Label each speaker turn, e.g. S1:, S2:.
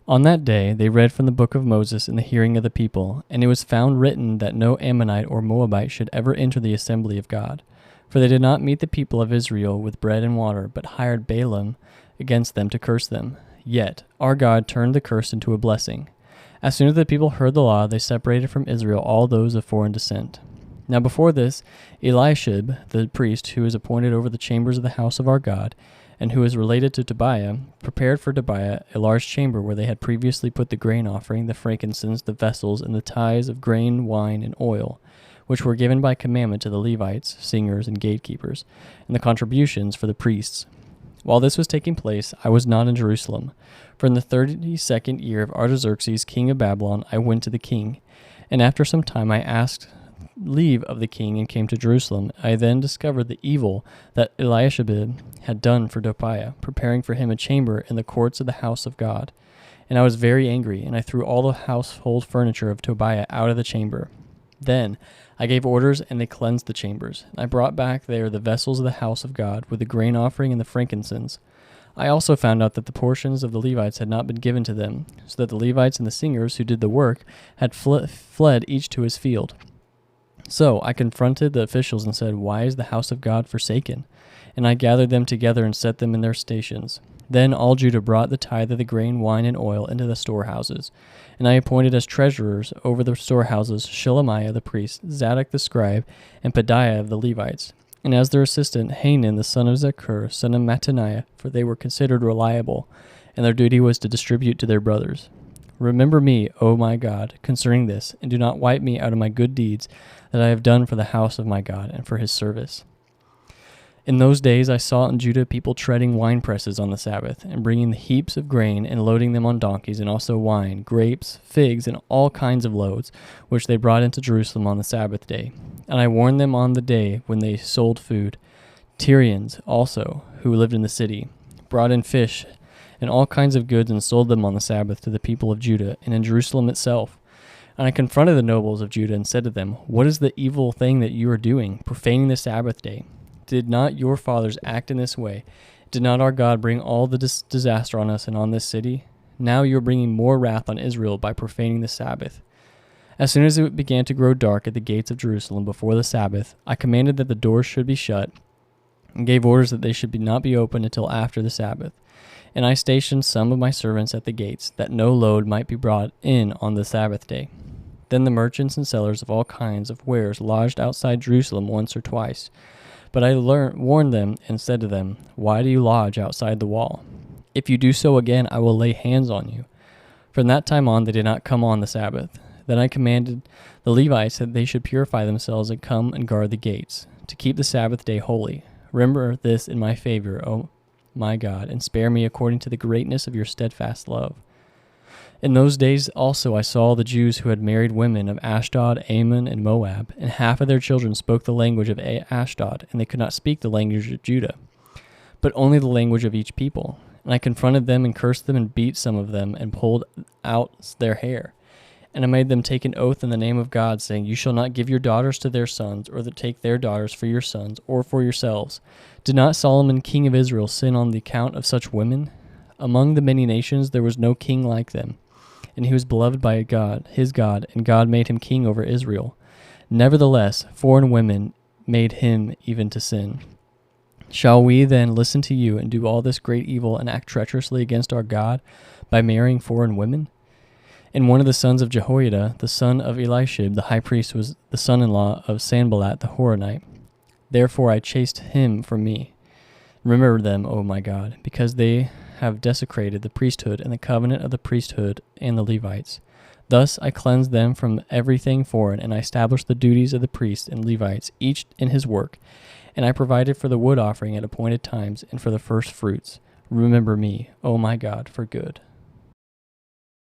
S1: On that day they read from the book of Moses in the hearing of the people, and it was found written that no Ammonite or Moabite should ever enter the assembly of God. For they did not meet the people of Israel with bread and water, but hired Balaam against them to curse them. Yet our God turned the curse into a blessing. As soon as the people heard the law, they separated from Israel all those of foreign descent. Now before this, Eliashib, the priest, who is appointed over the chambers of the house of our God, and who is related to Tobiah, prepared for Tobiah a large chamber where they had previously put the grain offering, the frankincense, the vessels, and the tithes of grain, wine, and oil, which were given by commandment to the Levites, singers, and gatekeepers, and the contributions for the priests. While this was taking place, I was not in Jerusalem. For in the 32nd year of Artaxerxes, king of Babylon, I went to the king. And after some time I asked leave of the king and came to Jerusalem. I then discovered the evil that Eliashib had done for Tobiah, preparing for him a chamber in the courts of the house of God. And I was very angry, and I threw all the household furniture of Tobiah out of the chamber. Then I gave orders, and they cleansed the chambers. I brought back there the vessels of the house of God, with the grain offering and the frankincense. I also found out that the portions of the Levites had not been given to them, so that the Levites and the singers who did the work had fled each to his field. So I confronted the officials and said, "Why is the house of God forsaken?" And I gathered them together and set them in their stations. Then all Judah brought the tithe of the grain, wine, and oil into the storehouses. And I appointed as treasurers over the storehouses Shelemiah the priest, Zadok the scribe, and Pedaiah of the Levites, and as their assistant Hanan the son of Zakur, son of Mattaniah, for they were considered reliable, and their duty was to distribute to their brothers. Remember me, O my God, concerning this, and do not wipe me out of my good deeds that I have done for the house of my God and for his service. In those days I saw in Judah people treading wine presses on the Sabbath, and bringing the heaps of grain and loading them on donkeys, and also wine, grapes, figs, and all kinds of loads, which they brought into Jerusalem on the Sabbath day. And I warned them on the day when they sold food. Tyrians also, who lived in the city, brought in fish and all kinds of goods and sold them on the Sabbath to the people of Judah and in Jerusalem itself. And I confronted the nobles of Judah and said to them, "What is the evil thing that you are doing, profaning the Sabbath day? Did not your fathers act in this way? Did not our God bring all the disaster on us and on this city? Now you are bringing more wrath on Israel by profaning the Sabbath." As soon as it began to grow dark at the gates of Jerusalem before the Sabbath, I commanded that the doors should be shut, and gave orders that they should not be opened until after the Sabbath. And I stationed some of my servants at the gates, that no load might be brought in on the Sabbath day. Then the merchants and sellers of all kinds of wares lodged outside Jerusalem once or twice. But I warned them and said to them, "Why do you lodge outside the wall? If you do so again, I will lay hands on you." From that time on, they did not come on the Sabbath. Then I commanded the Levites that they should purify themselves and come and guard the gates, to keep the Sabbath day holy. Remember this in my favor, O my God, and spare me according to the greatness of your steadfast love. In those days also I saw the Jews who had married women of Ashdod, Ammon, and Moab, and half of their children spoke the language of Ashdod, and they could not speak the language of Judah, but only the language of each people. And I confronted them and cursed them and beat some of them and pulled out their hair. And I made them take an oath in the name of God, saying, "You shall not give your daughters to their sons, or take their daughters for your sons, or for yourselves. Did not Solomon king of Israel sin on the account of such women? Among the many nations there was no king like them, and he was beloved by God, his God, and God made him king over Israel. Nevertheless, foreign women made him even to sin. Shall we then listen to you and do all this great evil and act treacherously against our God by marrying foreign women?" And one of the sons of Jehoiada, the son of Eliashib, the high priest, was the son-in-law of Sanballat the Horonite. Therefore I chased him from me. Remember them, O my God, because they have desecrated the priesthood and the covenant of the priesthood and the Levites. Thus I cleansed them from everything foreign, and I established the duties of the priests and Levites, each in his work. And I provided for the wood offering at appointed times and for the first fruits. Remember me, O my God, for good.